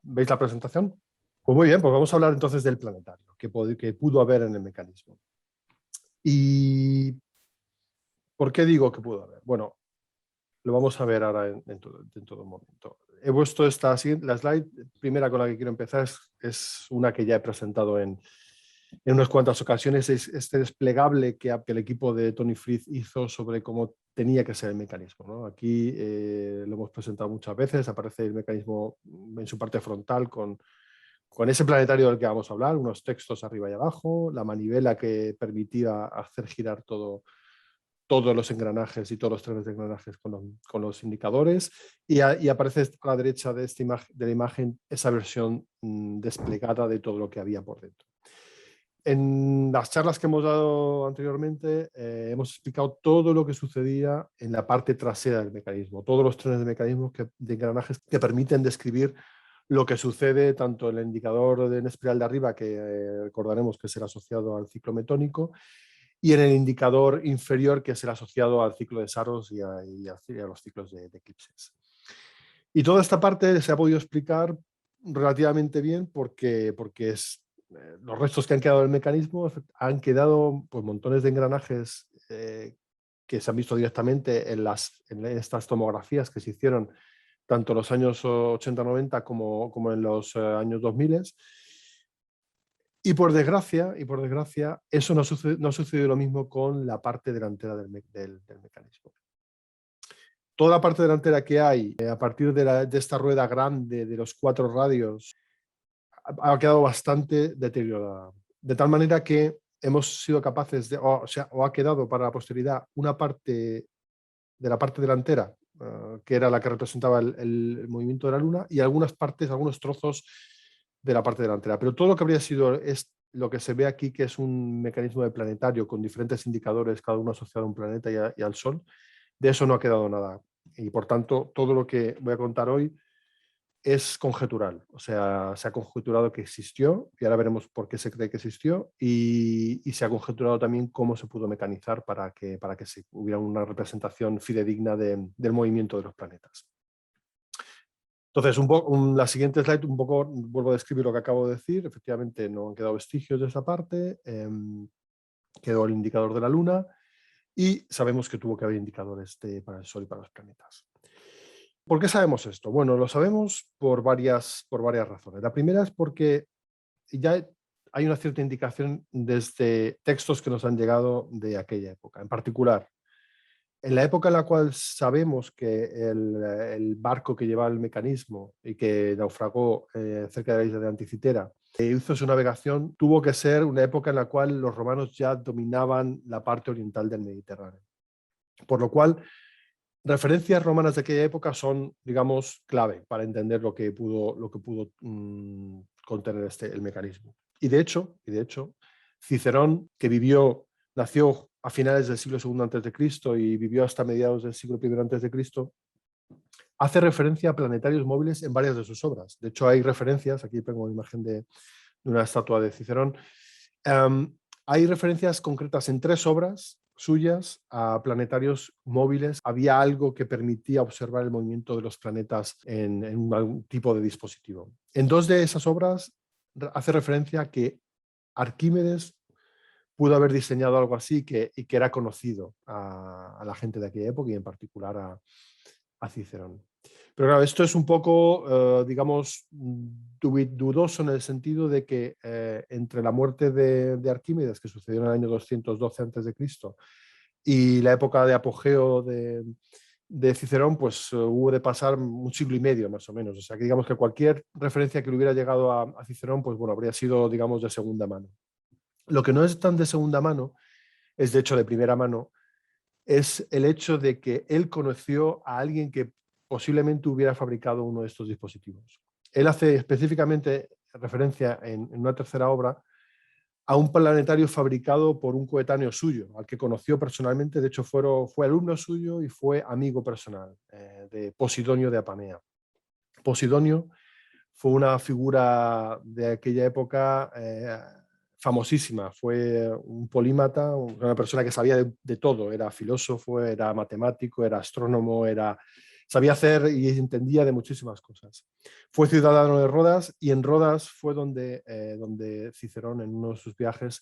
¿Veis la presentación? Pues muy bien, pues vamos a hablar entonces del planetario, que pudo haber en el mecanismo. ¿Y por qué digo que pudo haber? Bueno, lo vamos a ver ahora en todo momento. He puesto la slide primera con la que quiero empezar, es una que ya he presentado en unas cuantas ocasiones, es este desplegable que el equipo de Tony Friz hizo sobre cómo tenía que ser el mecanismo, ¿no? Aquí lo hemos presentado muchas veces, aparece el mecanismo en su parte frontal con ese planetario del que vamos a hablar, unos textos arriba y abajo, la manivela que permitía hacer girar todos los engranajes y todos los trenes de engranajes con los indicadores, y aparece a la derecha de la imagen esa versión desplegada de todo lo que había por dentro. En las charlas que hemos dado anteriormente hemos explicado todo lo que sucedía en la parte trasera del mecanismo, todos los trenes de mecanismos de engranajes que permiten describir lo que sucede tanto en el indicador en espiral de arriba, que recordaremos que es el asociado al ciclo metónico, y en el indicador inferior, que es el asociado al ciclo de Saros y a los ciclos de eclipses. Y toda esta parte se ha podido explicar relativamente bien porque los restos que han quedado del mecanismo han quedado pues, montones de engranajes que se han visto directamente en estas tomografías que se hicieron tanto en los años 80-90 como en los años 2000. Y por desgracia, eso no ha sucedido lo mismo con la parte delantera del mecanismo. Toda la parte delantera que hay, a partir de esta rueda grande de los 4 radios, ha quedado bastante deteriorada. De tal manera que hemos sido capaces o ha quedado para la posteridad una parte de la parte delantera, que era la que representaba el movimiento de la Luna, y algunos trozos de la parte delantera. Pero todo lo que habría sido es lo que se ve aquí, que es un mecanismo de planetario con diferentes indicadores, cada uno asociado a un planeta y al Sol. De eso no ha quedado nada. Y por tanto, todo lo que voy a contar hoy es conjetural. O sea, se ha conjeturado que existió, y ahora veremos por qué se cree que existió, y se ha conjeturado también cómo se pudo mecanizar para que hubiera una representación fidedigna del movimiento de los planetas. Entonces, la siguiente slide, un poco vuelvo a describir lo que acabo de decir. Efectivamente, no han quedado vestigios de esa parte. Quedó el indicador de la Luna y sabemos que tuvo que haber indicadores para el Sol y para los planetas. ¿Por qué sabemos esto? Bueno, lo sabemos por varias razones. La primera es porque ya hay una cierta indicación desde textos que nos han llegado de aquella época. En particular, en la época en la cual sabemos que el barco que llevaba el mecanismo y que naufragó cerca de la isla de Anticitera hizo su navegación, tuvo que ser una época en la cual los romanos ya dominaban la parte oriental del Mediterráneo. Por lo cual, referencias romanas de aquella época son, digamos, clave para entender lo que pudo contener el mecanismo. Y de hecho, Cicerón, que nació a finales del siglo II a.C. y vivió hasta mediados del siglo I a.C., hace referencia a planetarios móviles en varias de sus obras. De hecho, hay referencias, aquí tengo una imagen de una estatua de Cicerón, hay referencias concretas en 3 obras suyas a planetarios móviles. Había algo que permitía observar el movimiento de los planetas en algún tipo de dispositivo. En 2 de esas obras hace referencia a que Arquímedes pudo haber diseñado algo así y que era conocido a la gente de aquella época y en particular a Cicerón. Pero claro, esto es un poco, digamos, dudoso en el sentido de que entre la muerte de Arquímedes, que sucedió en el año 212 a.C., y la época de apogeo de Cicerón, pues hubo de pasar un siglo y medio más o menos. O sea que digamos que cualquier referencia que le hubiera llegado a Cicerón, pues bueno, habría sido, digamos, de segunda mano. Lo que no es tan de segunda mano, es de hecho de primera mano, es el hecho de que él conoció a alguien que posiblemente hubiera fabricado uno de estos dispositivos. Él hace específicamente referencia en una tercera obra a un planetario fabricado por un coetáneo suyo, al que conoció personalmente. De hecho, fue alumno suyo y fue amigo personal de Posidonio de Apamea. Posidonio fue una figura de aquella época famosísima. Fue un polímata, una persona que sabía de todo. Era filósofo, era matemático, era astrónomo, era sabía hacer y entendía de muchísimas cosas. Fue ciudadano de Rodas y en Rodas fue donde Cicerón, en uno de sus viajes,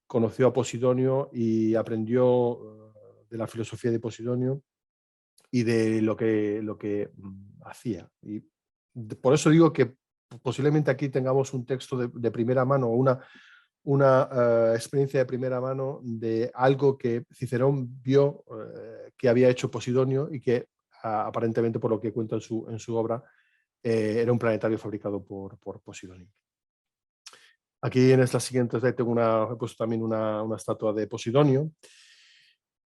conoció a Posidonio y aprendió de la filosofía de Posidonio y de lo que hacía. Y por eso digo que posiblemente aquí tengamos un texto de primera mano o una experiencia de primera mano de algo que Cicerón vio que había hecho Posidonio y que aparentemente, por lo que cuenta en su obra, era un planetario fabricado por Posidonio. Aquí en esta siguiente tengo he puesto también una estatua de Posidonio.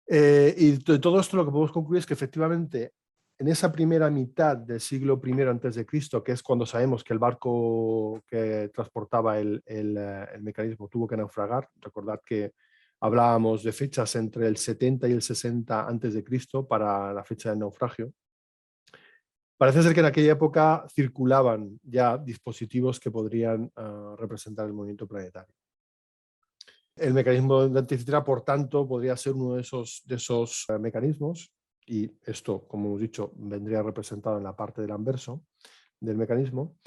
Y de todo esto lo que podemos concluir es que efectivamente en esa primera mitad del siglo I a.C., que es cuando sabemos que el barco que transportaba el mecanismo tuvo que naufragar, recordad que hablábamos de fechas entre el 70 y el 60 a.C. para la fecha del naufragio. Parece ser que en aquella época circulaban ya dispositivos que podrían representar el movimiento planetario. El mecanismo de Anticitera, por tanto, podría ser uno de esos mecanismos, y esto, como hemos dicho, vendría representado en la parte del anverso del mecanismo,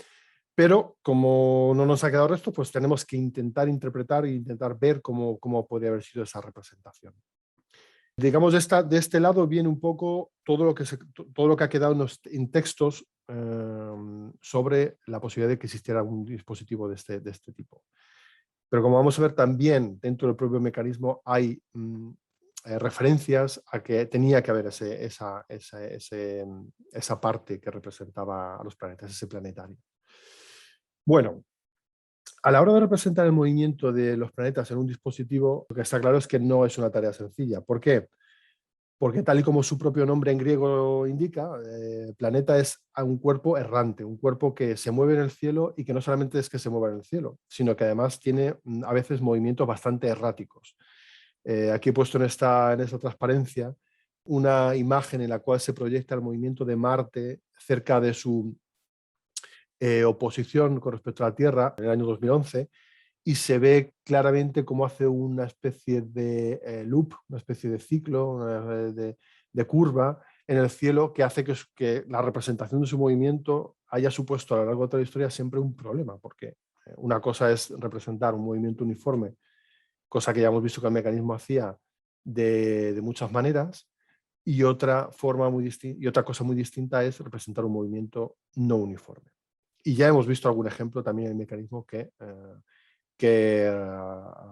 pero como no nos ha quedado resto, pues tenemos que intentar interpretar e intentar ver cómo podría haber sido esa representación. Digamos, de este lado viene un poco todo lo que ha quedado en textos sobre la posibilidad de que existiera un dispositivo de este tipo. Pero como vamos a ver también dentro del propio mecanismo hay referencias a que tenía que haber esa parte que representaba a los planetas, ese planetario. Bueno, a la hora de representar el movimiento de los planetas en un dispositivo, lo que está claro es que no es una tarea sencilla. ¿Por qué? Porque tal y como su propio nombre en griego indica, planeta es un cuerpo errante, un cuerpo que se mueve en el cielo y que no solamente es que se mueva en el cielo, sino que además tiene a veces movimientos bastante erráticos. Aquí he puesto en esta transparencia una imagen en la cual se proyecta el movimiento de Marte cerca de su oposición con respecto a la Tierra en el año 2011, y se ve claramente cómo hace una especie de loop, una especie de ciclo, de curva en el cielo que hace que la representación de su movimiento haya supuesto a lo largo de toda la historia siempre un problema, porque una cosa es representar un movimiento uniforme, cosa que ya hemos visto que el mecanismo hacía de muchas maneras, y otra cosa muy distinta es representar un movimiento no uniforme. Y ya hemos visto algún ejemplo también en el mecanismo que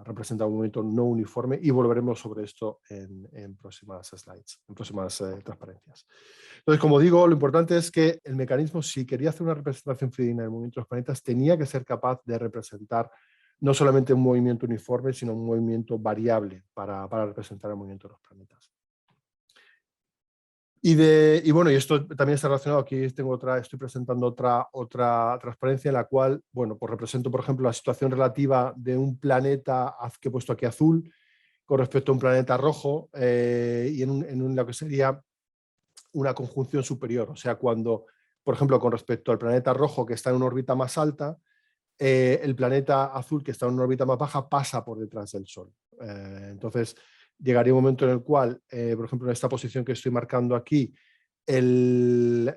representa un movimiento no uniforme, y volveremos sobre esto en próximas slides, en próximas transparencias. Entonces, como digo, lo importante es que el mecanismo, si quería hacer una representación fidedigna del movimiento de los planetas, tenía que ser capaz de representar no solamente un movimiento uniforme, sino un movimiento variable para representar el movimiento de los planetas. Y bueno, y esto también está relacionado, aquí estoy presentando otra transparencia en la cual, bueno, pues represento, por ejemplo, la situación relativa de un planeta que he puesto aquí azul con respecto a un planeta rojo, y en lo que sería una conjunción superior. O sea, cuando, por ejemplo, con respecto al planeta rojo que está en una órbita más alta, el planeta azul que está en una órbita más baja pasa por detrás del Sol. Entonces, llegaría un momento en el cual, por ejemplo, en esta posición que estoy marcando aquí, el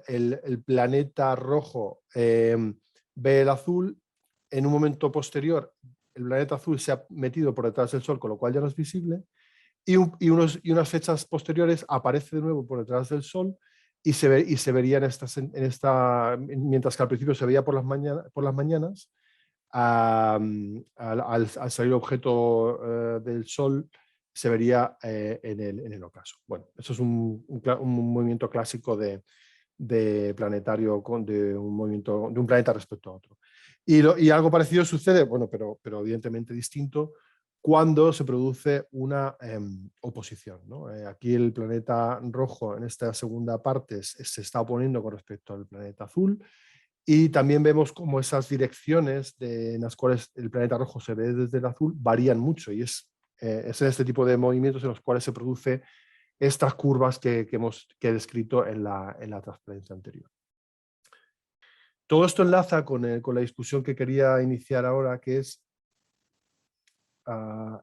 planeta rojo ve el azul, en un momento posterior el planeta azul se ha metido por detrás del Sol, con lo cual ya no es visible, y unas fechas posteriores aparece de nuevo por detrás del Sol y se vería mientras que al principio se veía por las mañanas, al salir objeto del Sol se vería en el ocaso. Bueno, eso es un movimiento clásico de planetario, de un movimiento de un planeta respecto a otro. Y algo parecido sucede, bueno, pero evidentemente distinto, cuando se produce una oposición, ¿no? Aquí el planeta rojo en esta segunda parte se está oponiendo con respecto al planeta azul, y también vemos cómo esas direcciones en las cuales el planeta rojo se ve desde el azul varían mucho, y es en este tipo de movimientos en los cuales se produce estas curvas que he descrito en la transparencia anterior. Todo esto enlaza con la discusión que quería iniciar ahora, que es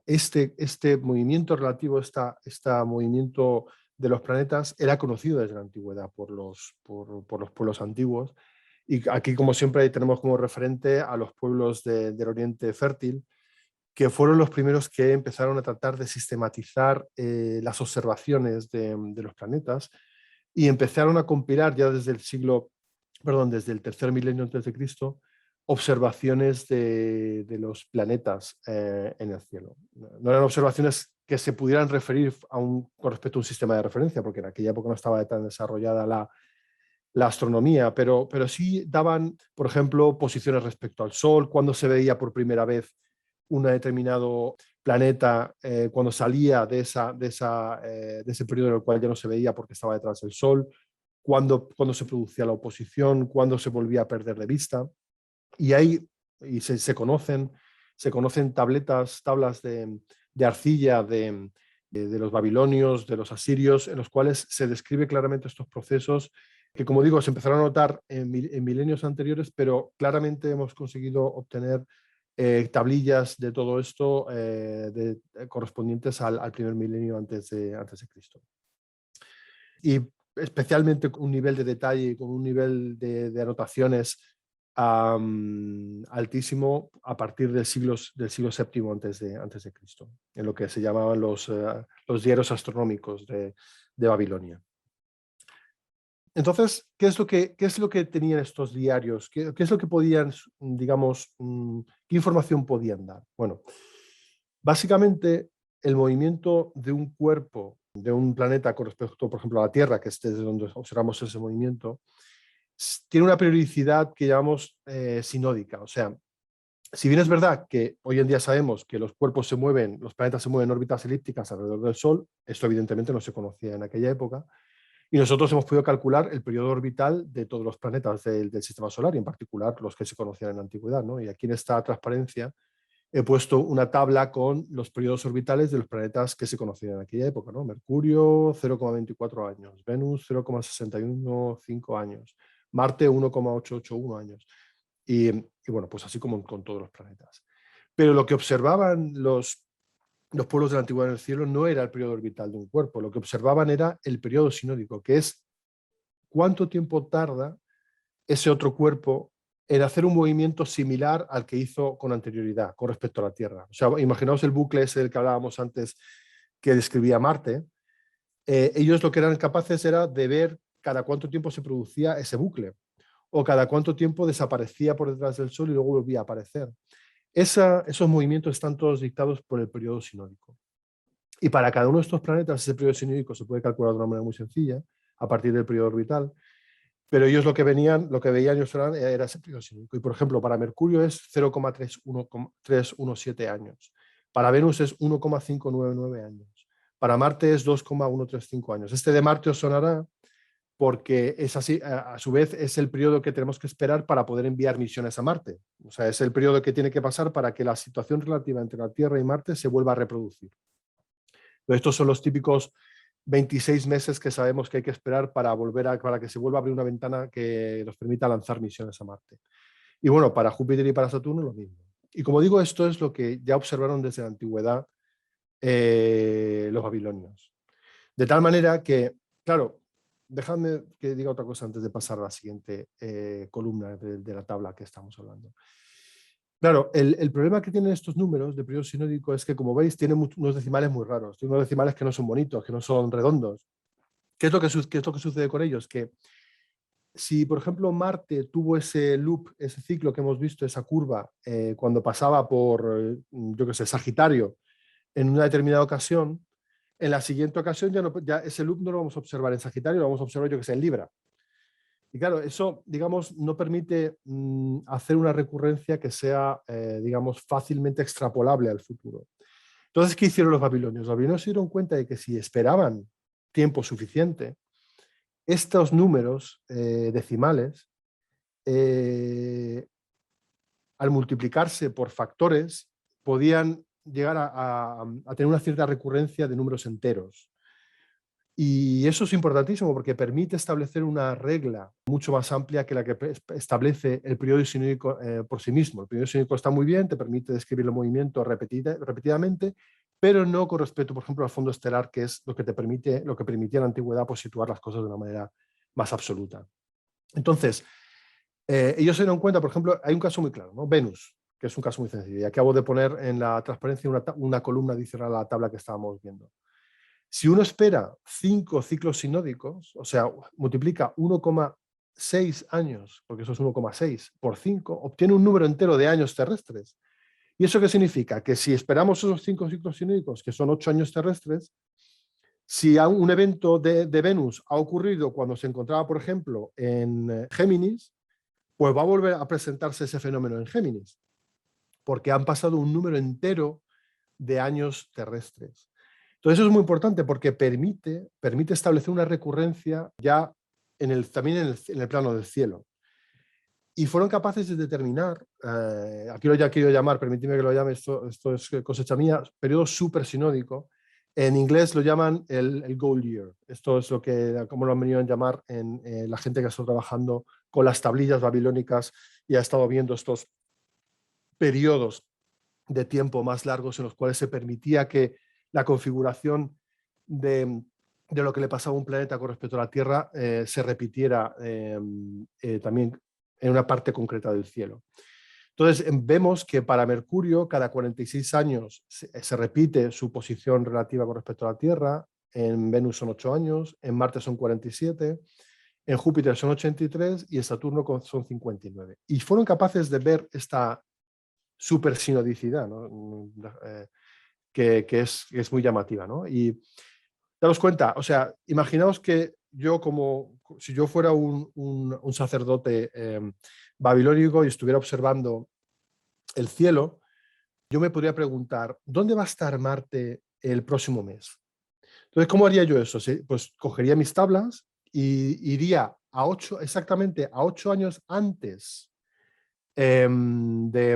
este movimiento relativo, este movimiento de los planetas era conocido desde la antigüedad por los pueblos antiguos. Y aquí, como siempre, tenemos como referente a los pueblos del Oriente Fértil, que fueron los primeros que empezaron a tratar de sistematizar las observaciones de los planetas y empezaron a compilar ya desde desde el tercer milenio antes de Cristo, observaciones de los planetas en el cielo. No eran observaciones que se pudieran referir con respecto a un sistema de referencia, porque en aquella época no estaba tan desarrollada la astronomía, pero sí daban, por ejemplo, posiciones respecto al Sol, cuando se veía por primera vez un determinado planeta, cuando salía de ese periodo en el cual ya no se veía porque estaba detrás del Sol, cuando se producía la oposición, cuando se volvía a perder de vista. Y ahí se conocen tablas de arcilla de los babilonios, de los asirios, en los cuales se describe claramente estos procesos que, como digo, se empezaron a notar en milenios anteriores, pero claramente hemos conseguido obtener tablillas de todo esto correspondientes al primer milenio antes de Cristo. Y especialmente con un nivel de detalle, con un nivel de anotaciones altísimo a partir del siglo VII antes de Cristo, en lo que se llamaban los diarios astronómicos de Babilonia. Entonces, ¿qué es lo que tenían estos diarios? ¿Qué es lo que podían, digamos, qué información podían dar? Bueno, básicamente el movimiento de un cuerpo, de un planeta con respecto, por ejemplo, a la Tierra, que es desde donde observamos ese movimiento, tiene una periodicidad que llamamos sinódica. O sea, si bien es verdad que hoy en día sabemos que los planetas se mueven en órbitas elípticas alrededor del Sol, esto evidentemente no se conocía en aquella época, y nosotros hemos podido calcular el periodo orbital de todos los planetas del sistema solar, y en particular los que se conocían en la antigüedad, ¿no? Y aquí en esta transparencia he puesto una tabla con los periodos orbitales de los planetas que se conocían en aquella época, ¿no? Mercurio, 0,24 años, Venus, 0,615 años, Marte, 1,881 años. Y bueno, pues así como con todos los planetas. Pero lo que observaban los pueblos de la antigüedad en el cielo no era el periodo orbital de un cuerpo, lo que observaban era el periodo sinódico, que es cuánto tiempo tarda ese otro cuerpo en hacer un movimiento similar al que hizo con anterioridad, con respecto a la Tierra. O sea, imaginaos el bucle ese del que hablábamos antes, que describía Marte. Ellos lo que eran capaces era de ver cada cuánto tiempo se producía ese bucle, o cada cuánto tiempo desaparecía por detrás del Sol y luego volvía a aparecer. Esos movimientos están todos dictados por el periodo sinódico. Y para cada uno de estos planetas, ese periodo sinódico se puede calcular de una manera muy sencilla, a partir del periodo orbital, pero ellos lo que veían y observaban era ese periodo sinódico. Y por ejemplo, para Mercurio es 0,317 años. Para Venus es 1,599 años. Para Marte es 2,135 años. Este de Marte os sonará porque es así, a su vez es el periodo que tenemos que esperar para poder enviar misiones a Marte. O sea, es el periodo que tiene que pasar para que la situación relativa entre la Tierra y Marte se vuelva a reproducir. Pero estos son los típicos 26 meses que sabemos que hay que esperar para que se vuelva a abrir una ventana que nos permita lanzar misiones a Marte. Y bueno, para Júpiter y para Saturno lo mismo. Y como digo, esto es lo que ya observaron desde la antigüedad los babilonios. De tal manera que, claro, dejadme que diga otra cosa antes de pasar a la siguiente columna de la tabla que estamos hablando. Claro, el problema que tienen estos números de periodo sinódico es que, como veis, tienen unos decimales muy raros, tienen unos decimales que no son bonitos, que no son redondos. ¿Qué es lo que sucede con ellos? Que si, por ejemplo, Marte tuvo ese loop, ese ciclo que hemos visto, esa curva, cuando pasaba por, yo qué sé, Sagitario, en una determinada ocasión, en la siguiente ocasión ya ese loop no lo vamos a observar en Sagitario, lo vamos a observar, yo que sé, en Libra. Y claro, eso, digamos, no permite hacer una recurrencia que sea, digamos, fácilmente extrapolable al futuro. Entonces, ¿qué hicieron los babilonios? Los babilonios se dieron cuenta de que si esperaban tiempo suficiente, estos números decimales, al multiplicarse por factores, podían llegar a tener una cierta recurrencia de números enteros. Y eso es importantísimo porque permite establecer una regla mucho más amplia que la que establece el periodo sinódico por sí mismo. El periodo sinódico está muy bien, te permite describir el movimiento repetidamente, pero no con respecto, por ejemplo, al fondo estelar, que es lo que permitía en la antigüedad pues, situar las cosas de una manera más absoluta. Entonces, ellos se dieron cuenta, por ejemplo, hay un caso muy claro, ¿no? Venus, que es un caso muy sencillo. Y acabo de poner en la transparencia una columna adicional a la tabla que estábamos viendo. Si uno espera 5 ciclos sinódicos, o sea, multiplica 1,6 años, porque eso es 1,6 por 5, obtiene un número entero de años terrestres. ¿Y eso qué significa? Que si esperamos esos 5 ciclos sinódicos, que son 8 años terrestres, si un evento de Venus ha ocurrido cuando se encontraba, por ejemplo, en Géminis, pues va a volver a presentarse ese fenómeno en Géminis, porque han pasado un número entero de años terrestres. Entonces eso es muy importante porque permite establecer una recurrencia ya también en el plano del cielo. Y fueron capaces de determinar, aquí lo ya quiero llamar, permíteme que lo llame, esto es cosecha mía, periodo supersinódico. En inglés lo llaman el Gold Year. Esto es como lo han venido a llamar la gente que está trabajando con las tablillas babilónicas y ha estado viendo estos periodos de tiempo más largos en los cuales se permitía que la configuración de lo que le pasaba a un planeta con respecto a la Tierra se repitiera también en una parte concreta del cielo. Entonces vemos que para Mercurio cada 46 años se repite su posición relativa con respecto a la Tierra, en Venus son 8 años, en Marte son 47, en Júpiter son 83 y en Saturno son 59. Y fueron capaces de ver esta supersinodicidad, ¿no? que es muy llamativa, ¿no? Y daros cuenta, o sea, imaginaos que yo si yo fuera un sacerdote babilónico y estuviera observando el cielo, yo me podría preguntar, ¿dónde va a estar Marte el próximo mes? Entonces, ¿cómo haría yo eso? ¿Sí? Pues cogería mis tablas y iría exactamente a 8 años antes de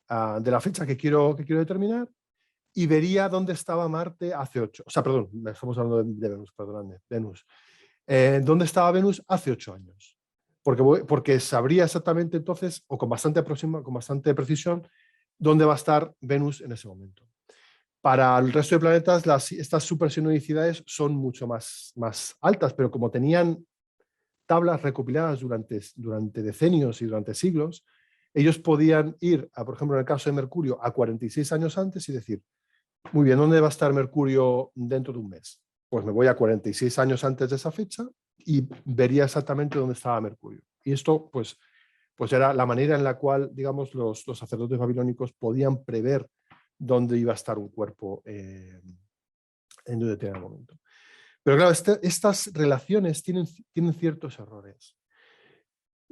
la fecha que quiero determinar y vería dónde estaba Marte hace 8. O sea, perdón, estamos hablando de Venus, perdón, Venus. ¿Dónde estaba Venus hace 8 años? Porque sabría exactamente entonces, o con bastante precisión, dónde va a estar Venus en ese momento. Para el resto de planetas, estas supersinodicidades son mucho más altas, pero como tenían tablas recopiladas durante decenios y durante siglos, ellos podían ir, por ejemplo, en el caso de Mercurio, a 46 años antes y decir, muy bien, ¿dónde va a estar Mercurio dentro de un mes? Pues me voy a 46 años antes de esa fecha y vería exactamente dónde estaba Mercurio. Y esto, pues era la manera en la cual, digamos, los sacerdotes babilónicos podían prever dónde iba a estar un cuerpo en un determinado momento. Pero claro, estas relaciones tienen ciertos errores.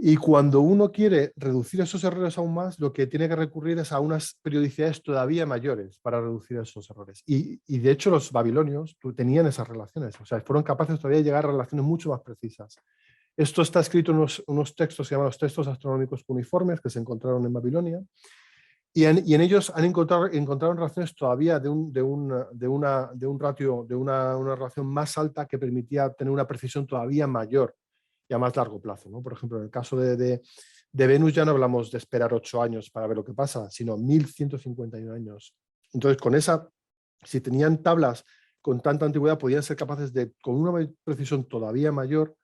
Y cuando uno quiere reducir esos errores aún más, lo que tiene que recurrir es a unas periodicidades todavía mayores para reducir esos errores. Y de hecho los babilonios tenían esas relaciones, o sea, fueron capaces todavía de llegar a relaciones mucho más precisas. Esto está escrito en unos textos que se llaman los textos astronómicos cuneiformes que se encontraron en Babilonia. Y en ellos encontraron relaciones todavía de una relación más alta que permitía tener una precisión todavía mayor y a más largo plazo, ¿no? Por ejemplo, en el caso de Venus ya no hablamos de esperar 8 años para ver lo que pasa, sino 1151 años. Entonces, si tenían tablas con tanta antigüedad, podían ser capaces de, con una precisión todavía mayor,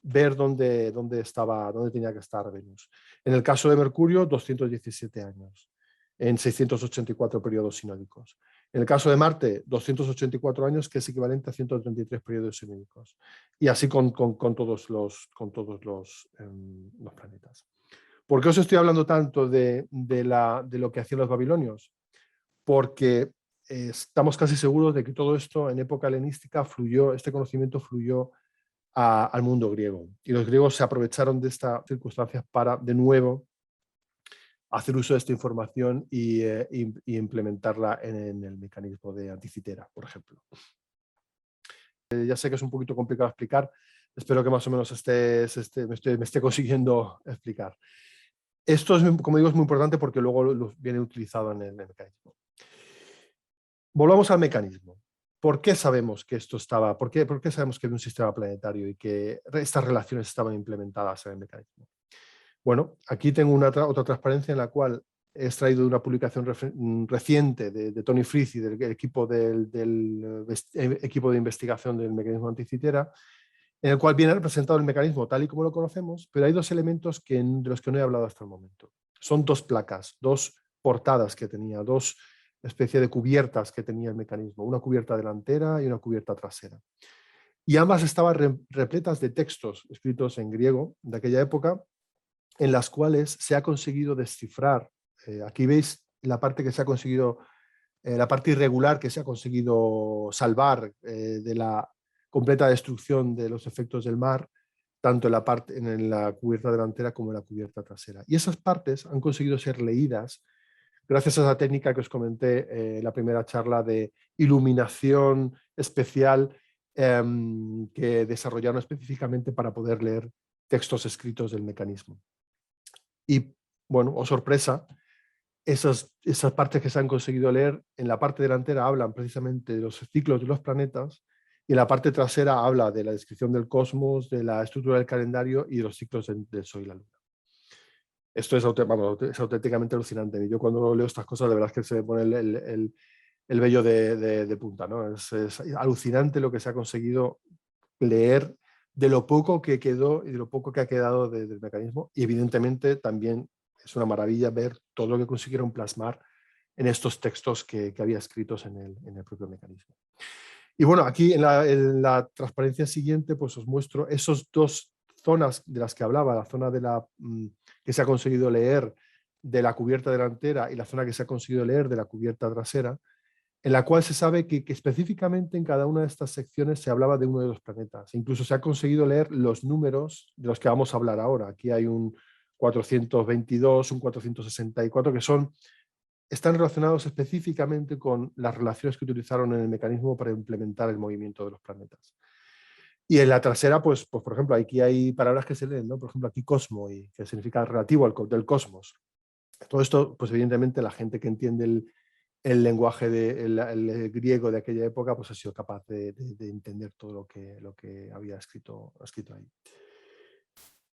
ver dónde tenía que estar Venus. En el caso de Mercurio, 217 años, en 684 periodos sinódicos. En el caso de Marte, 284 años, que es equivalente a 133 periodos sinódicos. Y así con todos los planetas. ¿Por qué os estoy hablando tanto de lo que hacían los babilonios? Porque estamos casi seguros de que todo esto en época helenística este conocimiento fluyó al mundo griego. Y los griegos se aprovecharon de estas circunstancias para, de nuevo, hacer uso de esta información y implementarla en el mecanismo de Anticitera, por ejemplo. Ya sé que es un poquito complicado explicar, espero que más o menos me esté consiguiendo explicar. Esto, como digo, es muy importante porque luego viene utilizado en el mecanismo. Volvamos al mecanismo. ¿Por qué sabemos que esto estaba? ¿Por qué sabemos que había un sistema planetario y que estas relaciones estaban implementadas en el mecanismo? Bueno, aquí tengo otra transparencia en la cual he extraído de una publicación reciente de Tony Frizzi, del equipo, equipo de investigación del mecanismo anticitera, en el cual viene representado el mecanismo tal y como lo conocemos, pero hay dos elementos de los que no he hablado hasta el momento. Son dos placas, dos portadas que tenía, dos especies de cubiertas que tenía el mecanismo, una cubierta delantera y una cubierta trasera. Y ambas estaban repletas de textos escritos en griego de aquella época, en las cuales se ha conseguido descifrar. Aquí veis la parte que se ha conseguido, la parte irregular que se ha conseguido salvar de la completa destrucción de los efectos del mar, tanto en la cubierta delantera como en la cubierta trasera. Y esas partes han conseguido ser leídas gracias a esa técnica que os comenté en la primera charla de iluminación especial que desarrollaron específicamente para poder leer textos escritos del mecanismo. Y bueno, oh sorpresa, esas partes que se han conseguido leer en la parte delantera hablan precisamente de los ciclos de los planetas y en la parte trasera habla de la descripción del cosmos, de la estructura del calendario y de los ciclos del Sol y la Luna. Esto es auténticamente alucinante. Yo cuando leo estas cosas, de verdad es que se me pone el vello de punta, ¿no? Es alucinante lo que se ha conseguido leer de lo poco que quedó y de lo poco que ha quedado del mecanismo. Y evidentemente también es una maravilla ver todo lo que consiguieron plasmar en estos textos que había escritos en el propio mecanismo. Y bueno, aquí en la transparencia siguiente pues os muestro esos dos zonas de las que hablaba, la zona que se ha conseguido leer de la cubierta delantera y la zona que se ha conseguido leer de la cubierta trasera, en la cual se sabe que específicamente en cada una de estas secciones se hablaba de uno de los planetas. Incluso se ha conseguido leer los números de los que vamos a hablar ahora. Aquí hay un 422, un 464, que están relacionados específicamente con las relaciones que utilizaron en el mecanismo para implementar el movimiento de los planetas. Y en la trasera, pues por ejemplo, aquí hay palabras que se leen, ¿no? Por ejemplo, aquí cosmo, que significa relativo del cosmos. Todo esto, pues evidentemente la gente que entiende el lenguaje el griego de aquella época, pues ha sido capaz de entender todo lo que había escrito ahí.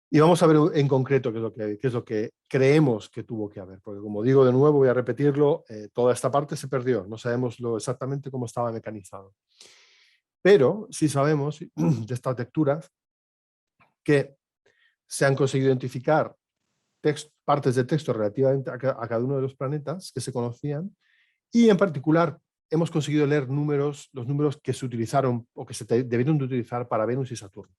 Y vamos a ver en concreto qué es lo que creemos que tuvo que haber, porque como digo de nuevo, voy a repetirlo, toda esta parte se perdió, no sabemos exactamente cómo estaba mecanizado. Pero sí sabemos de estas lecturas que se han conseguido identificar partes de texto relativamente a cada uno de los planetas que se conocían, y en particular hemos conseguido leer los números que se utilizaron o que se debieron de utilizar para Venus y Saturno,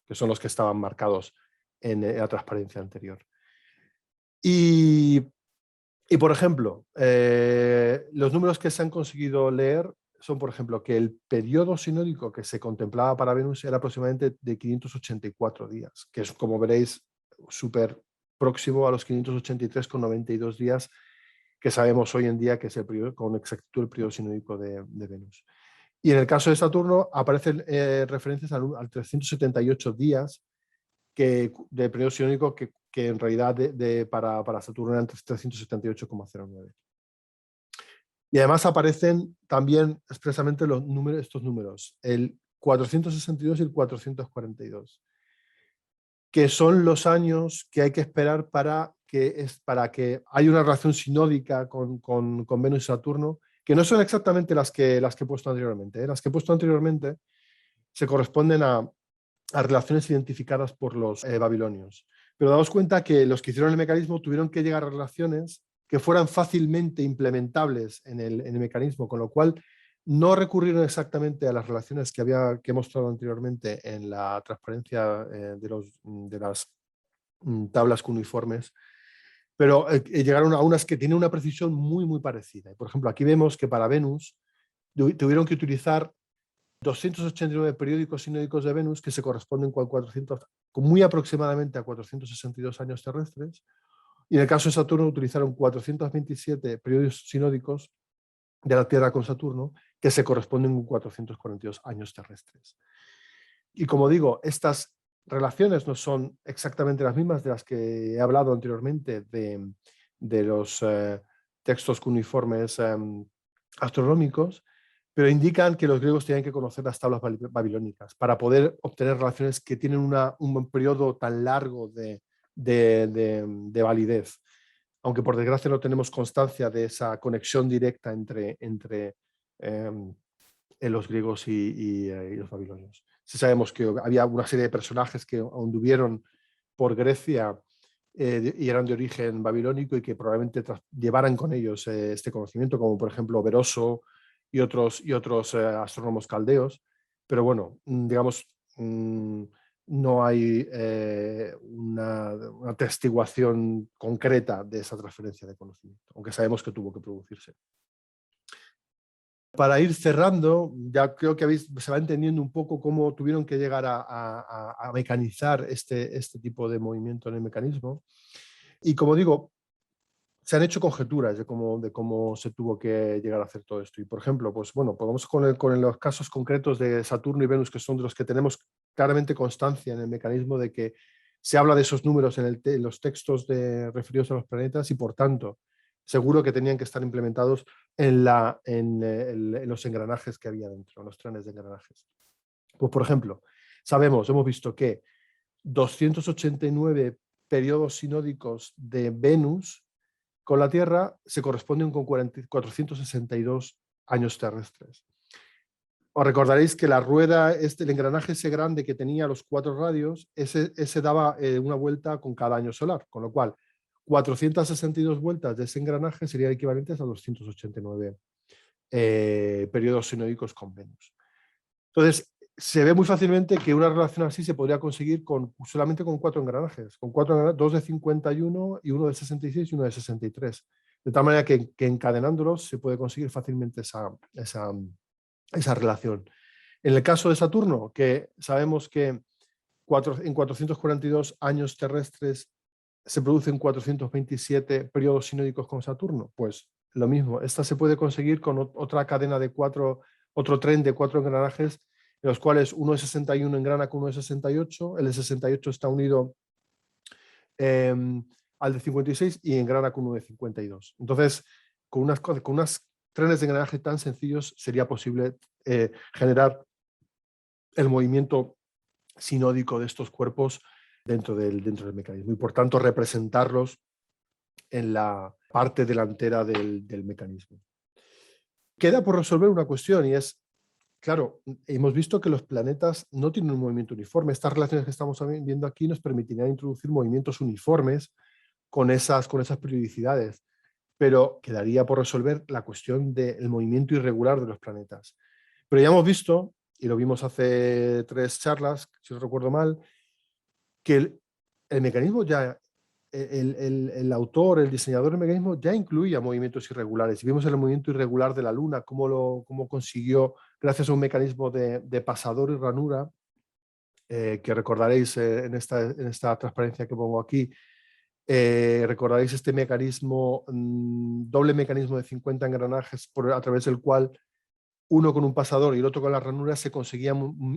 que son los que estaban marcados en la transparencia anterior. Y por ejemplo, los números que se han conseguido leer son, por ejemplo, que el periodo sinódico que se contemplaba para Venus era aproximadamente de 584 días, que es, como veréis, súper próximo a los 583,92 días que sabemos hoy en día que es con exactitud el periodo sinódico de Venus. Y en el caso de Saturno aparecen referencias al 378 días de periodo sinódico que en realidad para Saturno eran 378,09. Y además aparecen también expresamente estos números, el 462 y el 442, que son los años que hay que esperar para que haya una relación sinódica con Venus y Saturno, que no son exactamente las que he puesto anteriormente. Las que he puesto anteriormente se corresponden a relaciones identificadas por los babilonios. Pero daos cuenta que los que hicieron el mecanismo tuvieron que llegar a relaciones que fueran fácilmente implementables en el mecanismo, con lo cual no recurrieron exactamente a las relaciones que he mostrado anteriormente en la transparencia de las tablas cuneiformes, pero llegaron a unas que tienen una precisión muy, muy parecida. Por ejemplo, aquí vemos que para Venus tuvieron que utilizar 289 periódicos sinódicos de Venus que se corresponden con muy aproximadamente a 462 años terrestres, y en el caso de Saturno utilizaron 427 periódicos sinódicos de la Tierra con Saturno que se corresponden con 442 años terrestres. Y como digo, estas relaciones no son exactamente las mismas de las que he hablado anteriormente de los textos cuneiformes astronómicos, pero indican que los griegos tenían que conocer las tablas babilónicas para poder obtener relaciones que tienen un periodo tan largo de validez. aunque por desgracia no tenemos constancia de esa conexión directa entre los griegos y los babilonios. Sí sabemos que había una serie de personajes que anduvieron por Grecia y eran de origen babilónico y que probablemente llevaran con ellos este conocimiento, como por ejemplo Beroso y otros astrónomos caldeos. Pero bueno, digamos, no hay una atestiguación concreta de esa transferencia de conocimiento, aunque sabemos que tuvo que producirse. Para ir cerrando, ya creo que se va entendiendo un poco cómo tuvieron que llegar a mecanizar este tipo de movimiento en el mecanismo. Y como digo, se han hecho conjeturas de cómo se tuvo que llegar a hacer todo esto. Y por ejemplo, pues bueno, podemos con los casos concretos de Saturno y Venus, que son de los que tenemos claramente constancia en el mecanismo de que se habla de esos números en los textos referidos a los planetas y por tanto seguro que tenían que estar implementados en los engranajes que había dentro, en los trenes de engranajes. Pues por ejemplo, hemos visto que 289 periodos sinódicos de Venus con la Tierra se corresponden con 462 años terrestres. Os recordaréis que la rueda, el engranaje ese grande que tenía los 4 radios, ese daba una vuelta con cada año solar, con lo cual 462 vueltas de ese engranaje serían equivalentes a 289 periodos sinódicos con Venus. Entonces, se ve muy fácilmente que una relación así se podría conseguir solamente con 4 engranajes, con 2 de 51 y uno de 66 y uno de 63. De tal manera que encadenándolos se puede conseguir fácilmente esa relación. En el caso de Saturno, que sabemos que en 442 años terrestres se producen 427 periodos sinódicos con Saturno, pues lo mismo. Esta se puede conseguir con otra cadena de otro tren de 4 engranajes, en los cuales uno de 61 engrana con uno de 68, el de 68 está unido al de 56 y engrana con uno de 52. Entonces, con unas trenes de engranaje tan sencillos sería posible generar el movimiento sinódico de estos cuerpos dentro del mecanismo y por tanto representarlos en la parte delantera del mecanismo. Queda por resolver una cuestión y es, claro, hemos visto que los planetas no tienen un movimiento uniforme. Estas relaciones que estamos viendo aquí nos permitirían introducir movimientos uniformes con esas periodicidades, pero quedaría por resolver la cuestión del movimiento irregular de los planetas. Pero ya hemos visto, y lo vimos hace 3 charlas, si no recuerdo mal, que el mecanismo ya, el autor, el diseñador del mecanismo ya incluía movimientos irregulares. Y vimos el movimiento irregular de la Luna, cómo consiguió, gracias a un mecanismo de pasador y ranura, que recordaréis en esta transparencia que pongo aquí, recordaréis este mecanismo, doble mecanismo de 50 engranajes a través del cual uno con un pasador y el otro con la ranura se conseguía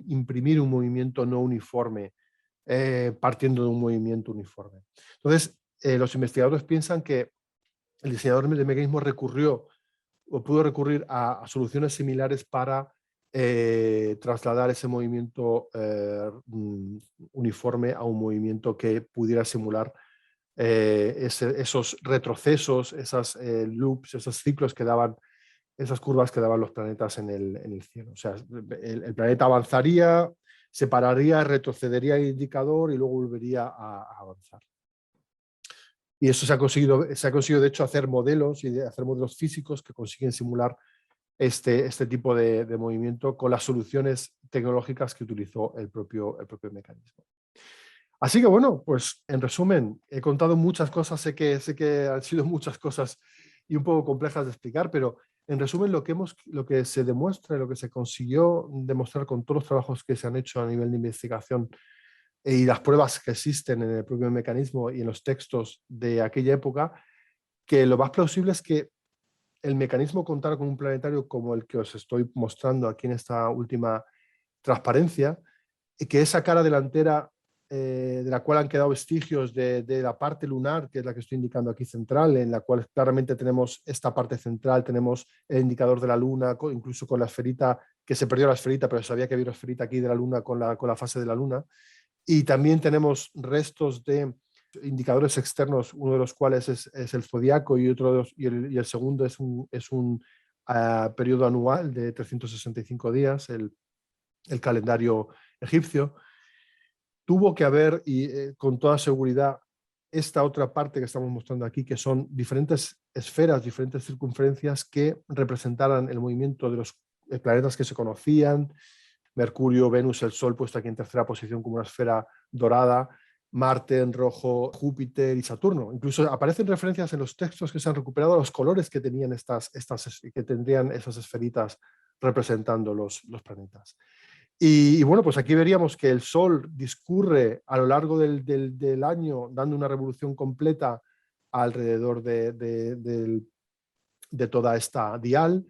imprimir un movimiento no uniforme, partiendo de un movimiento uniforme. Entonces, los investigadores piensan que el diseñador del mecanismo pudo recurrir a soluciones similares para trasladar ese movimiento uniforme a un movimiento que pudiera simular esos retrocesos, esas loops, esos ciclos que daban, esas curvas que daban los planetas en el cielo. O sea, el planeta avanzaría, se pararía, retrocedería el indicador y luego volvería a avanzar. Y eso se ha conseguido de hecho hacer modelos físicos que consiguen simular este tipo de movimiento con las soluciones tecnológicas que utilizó el propio mecanismo. Así que bueno, pues en resumen, he contado muchas cosas, sé que han sido muchas cosas y un poco complejas de explicar, pero en resumen lo que se demuestra, lo que se consiguió demostrar con todos los trabajos que se han hecho a nivel de investigación y las pruebas que existen en el propio mecanismo y en los textos de aquella época, que lo más plausible es que el mecanismo contara con un planetario como el que os estoy mostrando aquí en esta última transparencia, y que esa cara delantera de la cual han quedado vestigios de la parte lunar, que es la que estoy indicando aquí central, en la cual claramente tenemos esta parte central, tenemos el indicador de la Luna, incluso con la esferita, que se perdió la esferita, pero sabía que había una esferita aquí de la Luna con la fase de la Luna. Y también tenemos restos de indicadores externos, uno de los cuales es el zodiaco y el segundo es un periodo anual de 365 días, el calendario egipcio. Tuvo que haber, y con toda seguridad, esta otra parte que estamos mostrando aquí, que son diferentes esferas, diferentes circunferencias que representaran el movimiento de los planetas que se conocían: Mercurio, Venus, el Sol puesto aquí en tercera posición como una esfera dorada, Marte en rojo, Júpiter y Saturno. Incluso aparecen referencias en los textos que se han recuperado a los colores que tenían que tendrían esas esferitas representando los planetas. Y bueno, pues aquí veríamos que el Sol discurre a lo largo del año dando una revolución completa alrededor de toda esta dial,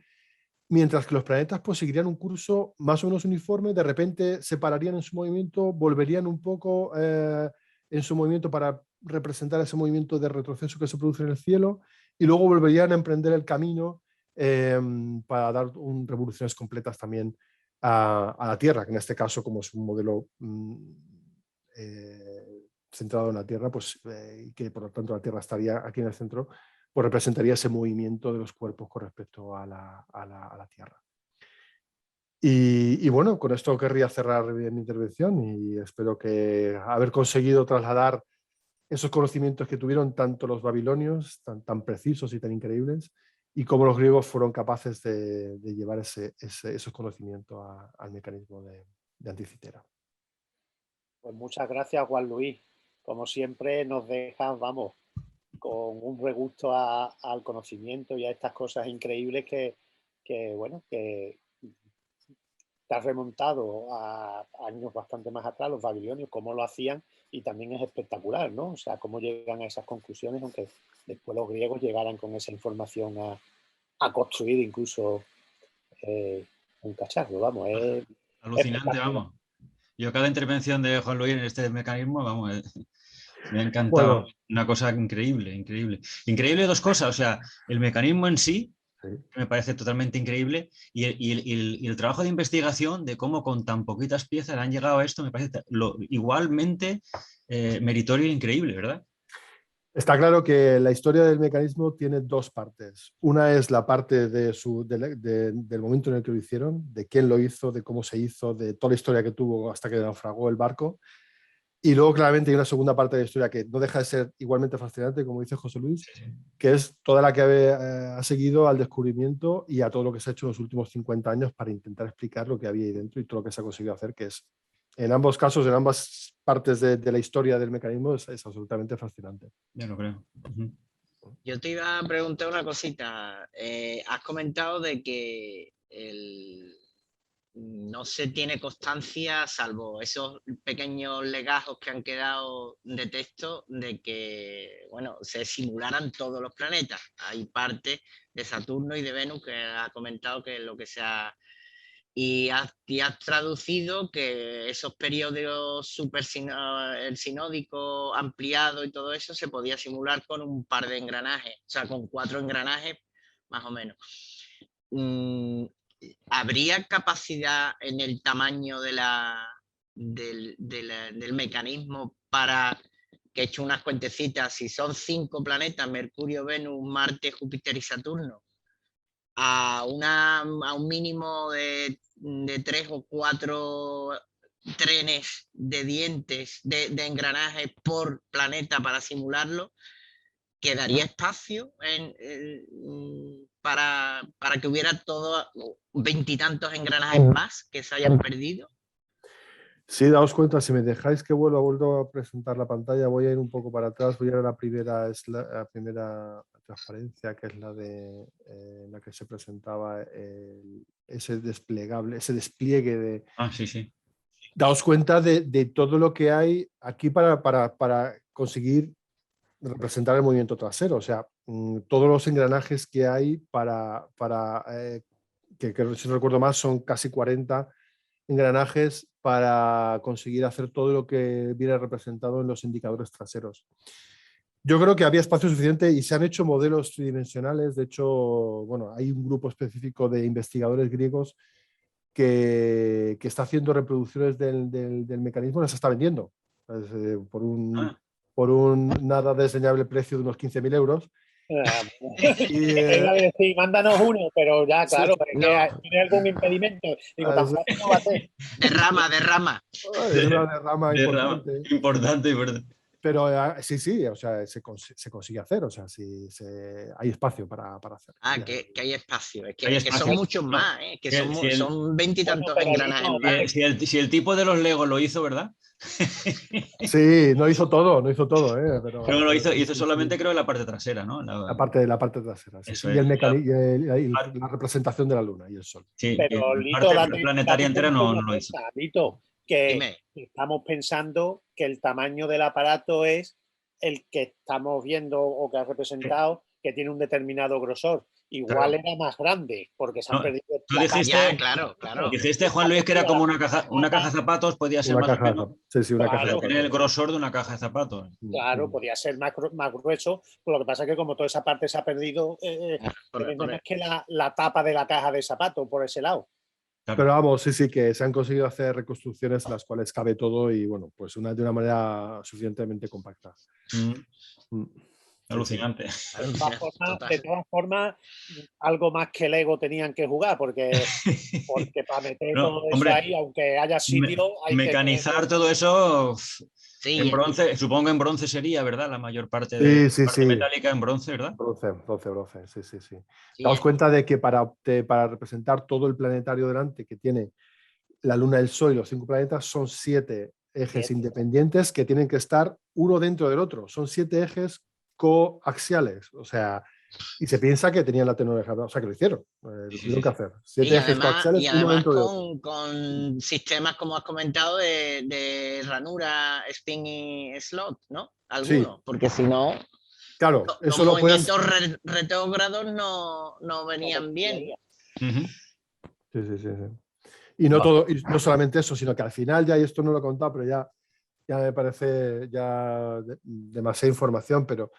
mientras que los planetas pues seguirían un curso más o menos uniforme. De repente se pararían en su movimiento, volverían un poco en su movimiento para representar ese movimiento de retroceso que se produce en el cielo, y luego volverían a emprender el camino para dar revoluciones completas también a la Tierra, que en este caso, como es un modelo centrado en la Tierra, pues, y que por lo tanto la Tierra estaría aquí en el centro, pues representaría ese movimiento de los cuerpos con respecto a la Tierra. Y bueno, con esto querría cerrar mi intervención, y espero que haber conseguido trasladar esos conocimientos que tuvieron tanto los babilonios, tan precisos y tan increíbles, y cómo los griegos fueron capaces de llevar esos conocimientos al mecanismo de Anticitera. Pues muchas gracias, Juan Luis. Como siempre nos dejas, vamos, con un regusto al conocimiento y a estas cosas increíbles que te has remontado a años bastante más atrás, los babilonios, cómo lo hacían, y también es espectacular, ¿no? O sea, cómo llegan a esas conclusiones, aunque después los griegos llegaran con esa información a construir incluso un cacharro, vamos. Es alucinante, vamos. Yo cada intervención de Juan Luis en este mecanismo, vamos, me ha encantado. Bueno, una cosa increíble, increíble. Increíble dos cosas, o sea, el mecanismo en sí, sí, me parece totalmente increíble, y el trabajo de investigación de cómo con tan poquitas piezas han llegado a esto, me parece igualmente meritorio e increíble, ¿verdad? Está claro que la historia del mecanismo tiene dos partes. Una es la parte del momento en el que lo hicieron, de quién lo hizo, de cómo se hizo, de toda la historia que tuvo hasta que naufragó el barco. Y luego claramente hay una segunda parte de la historia que no deja de ser igualmente fascinante, como dice José Luis, que es toda la que ha seguido al descubrimiento y a todo lo que se ha hecho en los últimos 50 años para intentar explicar lo que había ahí dentro y todo lo que se ha conseguido hacer, que es, en ambos casos, en ambas partes de la historia del mecanismo, es absolutamente fascinante. Ya lo creo. Yo te iba a preguntar una cosita. Has comentado de que no se tiene constancia, salvo esos pequeños legajos que han quedado de texto, de que, bueno, se simularan todos los planetas. Hay parte de Saturno y de Venus que ha comentado que es lo que se ha... Y has traducido que esos periodos el sinódico ampliado y todo eso se podía simular con un par de engranajes, o sea, con 4 engranajes más o menos. ¿Habría capacidad en el tamaño del mecanismo para que he hecho unas cuentecitas? Si son 5 planetas, Mercurio, Venus, Marte, Júpiter y Saturno, a un mínimo de 3 o 4 trenes de dientes, de engranajes por planeta para simularlo, ¿quedaría espacio para que hubiera todo 20 y tantos engranajes más que se hayan perdido? Sí, daos cuenta, si me dejáis que vuelvo a presentar la pantalla, voy a ir un poco para atrás, voy a ir a la primera transparencia, que es la de la que se presentaba ese despliegue de... Sí, sí. Daos cuenta de todo lo que hay aquí para conseguir representar el movimiento trasero, o sea, todos los engranajes que hay que si no recuerdo más son casi 40 engranajes para conseguir hacer todo lo que viene representado en los indicadores traseros. Yo creo que había espacio suficiente y se han hecho modelos tridimensionales. De hecho, bueno, hay un grupo específico de investigadores griegos que está haciendo reproducciones del mecanismo, las está vendiendo por por un nada desdeñable precio de unos 15.000 euros. Y, Iba a decir, mándanos uno, pero ya, claro, es no. que tiene algún impedimento. Digo, tan fácil no va a ser. Derrama. es una derrama importante. Importante. Pero sí, o sea, se consigue hacer, o sea, hay espacio para hacer. Que hay espacio. Es Hay que espacio. son muchos más, que son 20 y tantos engranajes más. Si el tipo de los Lego lo hizo, ¿verdad? Sí, no hizo todo, pero Pero lo hizo solamente, creo, la parte trasera, ¿no? la parte trasera. Sí, Eso y es. la representación de la luna y el sol. Sí, Pero la Lito, parte planetaria entera no lo hizo. Lito, que Dime. estamos pensando que el tamaño del aparato es el que estamos viendo o que ha representado, que tiene un determinado grosor. Igual era más grande, porque se han perdido. Tú dijiste, Ya, claro. dijiste, Juan Luis, que era como una caja de zapatos, podía ser Una más caja, o menos. sí, una caja de Tener el zapatos. grosor de una caja de zapatos. Claro, podía ser más grueso, pero lo que pasa es que como toda esa parte se ha perdido, más que la tapa de la caja de zapatos por ese lado. Claro. Pero vamos, sí, que se han conseguido hacer reconstrucciones en las cuales cabe todo y bueno, pues de una manera suficientemente compacta. Alucinante. De todas formas, algo más que Lego tenían que jugar, porque para meter todo eso ahí, aunque haya sitio, hay mecanizar todo eso sí, en bronce, supongo en bronce sería, ¿verdad? La mayor parte de la parte metálica en bronce, ¿verdad? Bronce, sí. Daos cuenta de que para representar todo el planetario delante que tiene la Luna, el Sol y los 5 planetas, son 7 ejes independientes que tienen que estar uno dentro del otro. Son 7 ejes coaxiales, o sea, y se piensa que tenían la tecnología, o sea, que lo hicieron, lo tuvieron que hacer. 7 ejes coaxiales, uno dentro de otro. Con sistemas, como has comentado, de ranura, spin y slot, ¿no? Algunos, sí. Porque si no, claro, los movimientos retrógrados no venían bien. Sí. Y no solamente eso, sino que al final, ya, y esto no lo he contado, pero ya me parece demasiada información, pero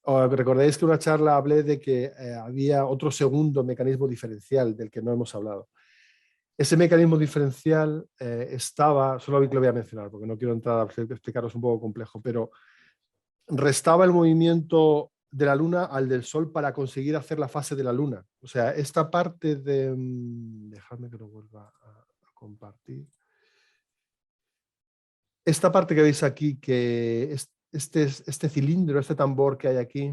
recordáis que en una charla hablé de que había otro segundo mecanismo diferencial del que no hemos hablado. Ese mecanismo diferencial solo lo voy a mencionar porque no quiero entrar a explicaros un poco complejo, pero restaba el movimiento de la Luna al del Sol para conseguir hacer la fase de la Luna. O sea, esta parte de... Dejadme que lo vuelva a compartir. Esta parte que veis aquí, que este cilindro, este tambor que hay aquí,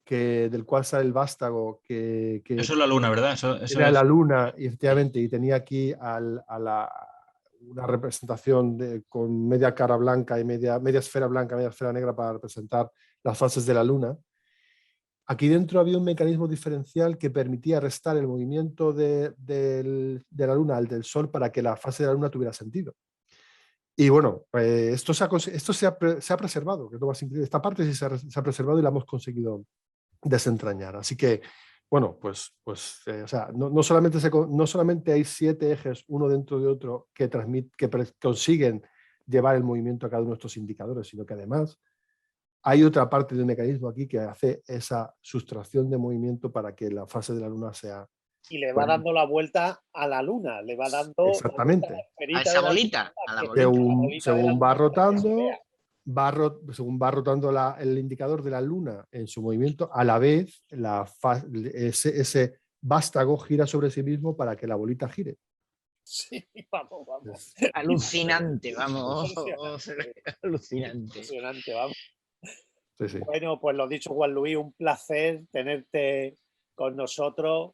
del cual sale el vástago, que eso es la Luna, ¿verdad? Eso era la Luna, y efectivamente, y tenía aquí una representación con media cara blanca y media esfera blanca, media esfera negra para representar las fases de la Luna. Aquí dentro había un mecanismo diferencial que permitía restar el movimiento de la Luna al del Sol para que la fase de la Luna tuviera sentido. Y bueno, esto se ha preservado, que es lo más increíble. Esta parte sí se ha preservado y la hemos conseguido desentrañar. Así que, bueno, pues o sea, no solamente hay 7 ejes uno dentro de otro que consiguen llevar el movimiento a cada uno de estos indicadores, sino que además hay otra parte del mecanismo aquí que hace esa sustracción de movimiento para que la fase de la Luna sea... Y le va dando la vuelta a la Luna, le va dando... Exactamente. A esa bolita. Según va rotando... según va rotando el indicador de la Luna en su movimiento, a la vez ese vástago gira sobre sí mismo para que la bolita gire. Sí, vamos. Alucinante, vamos. Alucinante, vamos. Sí. Bueno, pues lo dicho, Juan Luis, un placer tenerte con nosotros.